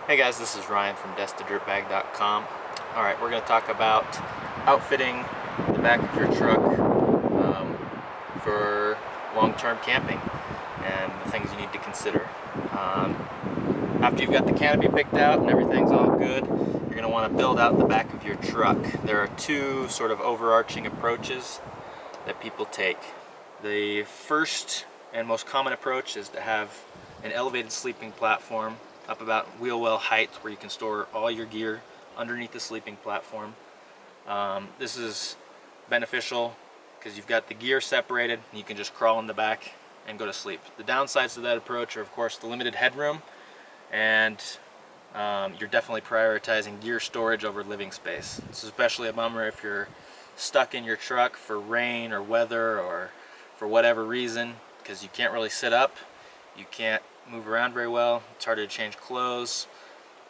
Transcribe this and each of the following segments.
Hey guys, this is Ryan from DeskToDirtBag.com. Alright, we're going to talk about outfitting the back of your truck for long-term camping and the things you need to consider. After you've got the canopy picked out and everything's all good, you're going to want to build out the back of your truck. There are two sort of overarching approaches that people take. The first and most common approach is to have an elevated sleeping platform up about wheel well height where you can store all your gear underneath the sleeping platform. This is beneficial because you've got the gear separated and you can just crawl in the back and go to sleep. The downsides to that approach are of course the limited headroom, and you're definitely prioritizing gear storage over living space. It's especially a bummer if you're stuck in your truck for rain or weather or for whatever reason, because you can't really sit up, you can't move around very well, it's harder to change clothes.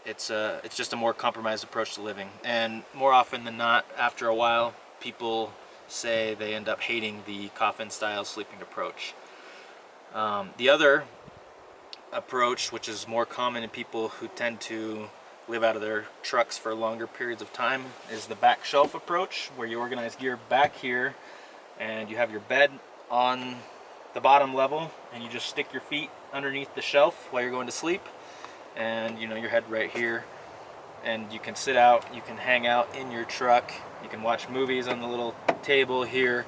It's just a more compromised approach to living, and more often than not, after a while, people say they end up hating the coffin style sleeping approach. The other approach, which is more common in people who tend to live out of their trucks for longer periods of time, is the back shelf approach, where you organize gear back here and you have your bed on the bottom level and you just stick your feet underneath the shelf while you're going to sleep, and your head right here, and you can sit out, you can hang out in your truck, you can watch movies on the little table here,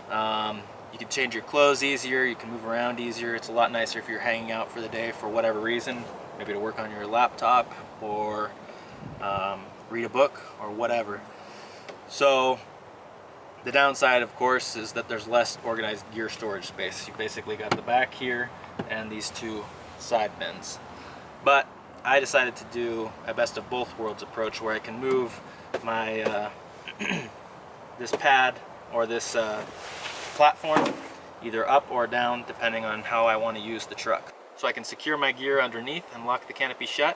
you can change your clothes easier, you can move around easier. It's a lot nicer if you're hanging out for the day for whatever reason, maybe to work on your laptop or read a book or whatever. So the downside, of course, is that there's less organized gear storage space. You basically got the back here and these two side bins. But I decided to do a best of both worlds approach, where I can move my this pad or this platform either up or down depending on how I want to use the truck. So I can secure my gear underneath and lock the canopy shut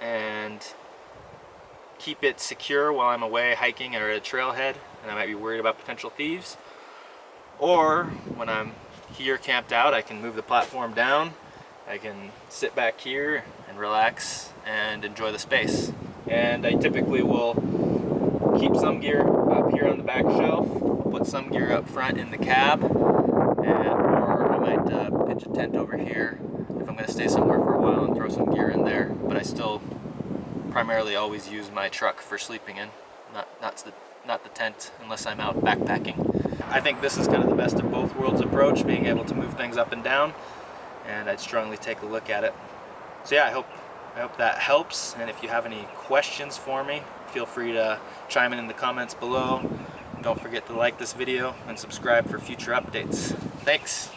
and keep it secure while I'm away hiking or at a trailhead and I might be worried about potential thieves. Or when I'm here camped out, I can move the platform down, I can sit back here and relax and enjoy the space. And I typically will keep some gear up here on the back shelf, I'll put some gear up front in the cab, or I might pitch a tent over here if I'm going to stay somewhere for a while and throw some gear in there. But I still primarily always use my truck for sleeping in, not the tent unless I'm out backpacking. I think this is kind of the best of both worlds approach, being able to move things up and down, and I'd strongly take a look at it. So yeah, I hope that helps, and if you have any questions for me, feel free to chime in the comments below. Don't forget to like this video and subscribe for future updates. Thanks!